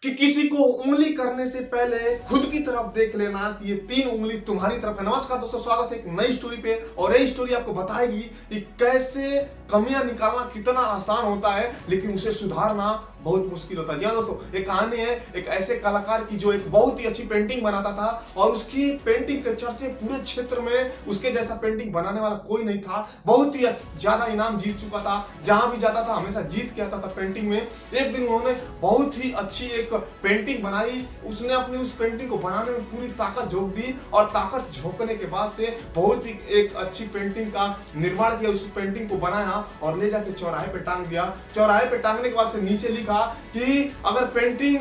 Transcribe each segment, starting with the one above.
कि किसी को उंगली करने से पहले खुद की तरफ देख लेना कि ये 3 उंगली तुम्हारी तरफ है। नमस्कार दोस्तों, स्वागत है एक नई स्टोरी पे। और ये स्टोरी आपको बताएगी कि कैसे कमियां निकालना कितना आसान होता है, लेकिन उसे सुधारना बहुत मुश्किल होता है। जी हाँ दोस्तों, एक कहानी है एक ऐसे कलाकार की जो एक बहुत ही अच्छी पेंटिंग बनाता था और उसकी पेंटिंग के चर्चे पूरे क्षेत्र में, उसके जैसा पेंटिंग बनाने वाला कोई नहीं था। बहुत ही ज्यादा इनाम जीत चुका था, जहां भी जाता था हमेशा जीत के आता था पेंटिंग में। एक दिन उन्होंने बहुत ही अच्छी एक पेंटिंग बनाई। उसने अपनी उस पेंटिंग को बनाने में पूरी ताकत झोंक दी और ताकत झोंकने के बाद से बहुत ही एक अच्छी पेंटिंग का निर्माण किया। उस पेंटिंग को बनाया और ले जाके चौराहे पे टांग दिया। चौराहे पे टांगने के बाद से नीचे लिखा कि अगर पेंटिंग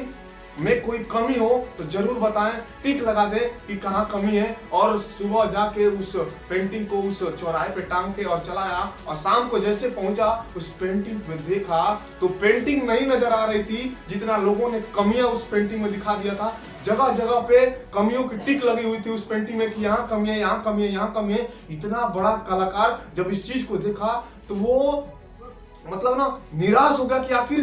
में कोई कमी हो तो जरूर बताएं, टिक लगा दें कि कहां कमी है। और सुबह जाके उस पेंटिंग को उस चौराहे पे टांग के और चलाया और शाम को जैसे पहुंचा उस पेंटिंग में देखा तो पेंटिंग नहीं नजर आ रही थी, जितना लोगों ने कमियां उस पेंटिंग में दिखा दिया था। जगह जगह पे कमियों की टिक लगी हुई थी उस पेंटिंग में कि यहाँ कमी है, यहाँ कमी है, यहाँ कमी है। इतना बड़ा कलाकार जब इस चीज को देखा तो वो मतलब ना निराश हो गया कि आखिर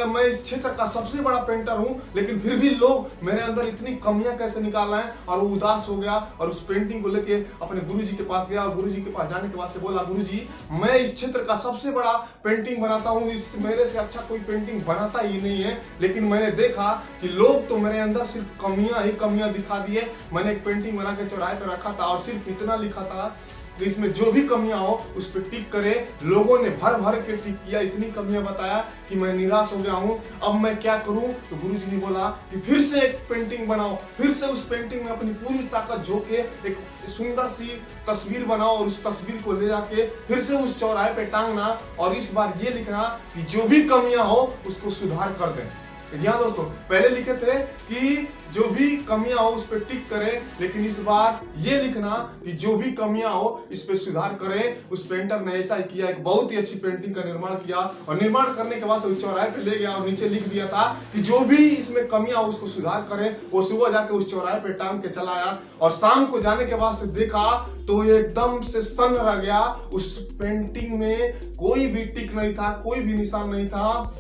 मैं इस क्षेत्र का सबसे बड़ा पेंटर हूं, लेकिन फिर भी लोग मेरे अंदर इतनी कमियां कैसे निकाल रहे हैं। और वो उदास हो गया और उस पेंटिंग को लेके अपने गुरुजी के पास गया और गुरुजी के पास जाने के बाद से बोला, गुरुजी मैं इस क्षेत्र का सबसे बड़ा पेंटिंग बनाता हूं, इस मेरे से अच्छा कोई पेंटिंग बनाता ही नहीं है, लेकिन मैंने देखा कि लोग तो मेरे अंदर सिर्फ कमियां ही कमियां दिखा दिए। मैंने एक पेंटिंग बना के चौराहे पे रखा था और सिर्फ इतना लिखा था कि इसमें जो भी कमियां हो उस पर टिक करे। लोगों ने भर भर के टिक किया, इतनी कमियां बताया कि मैं निराश हो गया हूं, अब मैं क्या करूं। तो गुरुजी ने बोला कि फिर से एक पेंटिंग बनाओ, फिर से उस पेंटिंग में अपनी पूरी ताकत झोंक के एक सुंदर सी तस्वीर बनाओ और उस तस्वीर को ले जाके फिर से उस चौराहे पे टांगना और इस बार ये लिखना कि जो भी कमियां हो उसको सुधार कर दें। जी हाँ दोस्तों, पहले लिखे थे कि जो भी कमियां हो उस पर टिक करें, लेकिन इस बार ये लिखना कि जो भी कमियां हो इस पे सुधार करें। उस पेंटर ने ऐसा ही किया, एक बहुत ही अच्छी पेंटिंग का निर्माण किया और निर्माण करने के बाद से उस चौराहे पे ले गया और नीचे लिख दिया था कि जो भी इसमें कमियां हो उसको सुधार करें। वो सुबह जाके उस चौराहे पे टांग के चला आया और शाम को जाने के बाद से देखा तो एकदम से सन्न रह गया। उस पेंटिंग में कोई भी टिक नहीं था, कोई भी निशान नहीं था।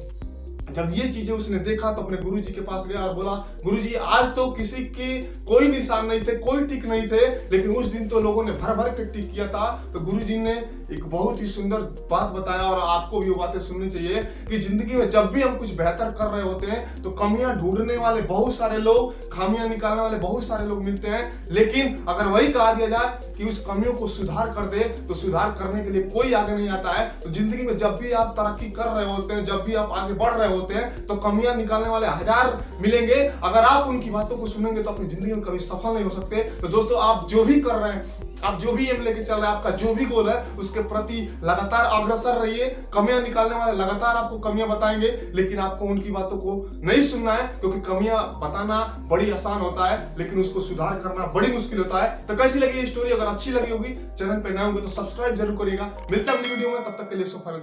जब ये चीजें उसने देखा तो अपने गुरुजी के पास गया और बोला, गुरुजी आज तो किसी की कोई निशान नहीं थे, कोई टिक नहीं थे, लेकिन उस दिन तो लोगों ने भर भर के टिक किया था। तो गुरुजी ने एक बहुत ही सुंदर बात बताया और आपको भी वो बातें सुननी चाहिए कि जिंदगी में जब भी हम कुछ बेहतर कर रहे होते हैं तो कमियां ढूंढने वाले बहुत सारे लोग, खामियां निकालने वाले बहुत सारे लोग मिलते हैं, लेकिन अगर वही कहा दिया जाए कि उस कमियों को सुधार कर दे तो सुधार करने के लिए कोई आगे नहीं आता है। तो जिंदगी में जब भी आप तरक्की कर रहे होते हैं, जब भी आप आगे बढ़ रहे होते हैं तो कमियां निकालने वाले हजार मिलेंगे। अगर आप उनकी बातों को सुनेंगे तो अपनी जिंदगी में कभी सफल नहीं हो सकते। तो दोस्तों, आप जो भी कर रहे हैं, आप जो भी एम लेके चल रहे हैं, आपका जो भी गोल है उसके प्रति लगातार अग्रसर रहिए। कमियां निकालने वाले लगातार आपको कमियां बताएंगे, लेकिन आपको उनकी बातों को नहीं सुनना है, क्योंकि कमियां बताना बड़ी आसान होता है लेकिन उसको सुधार करना बड़ी मुश्किल होता है। तो कैसी लगी ये स्टोरी? अगर अच्छी लगी होगी, चैनल पे नए होंगे तो सब्सक्राइब जरूर करिएगा। मिलता है अगली वीडियो में, तब तक के लिए सफल।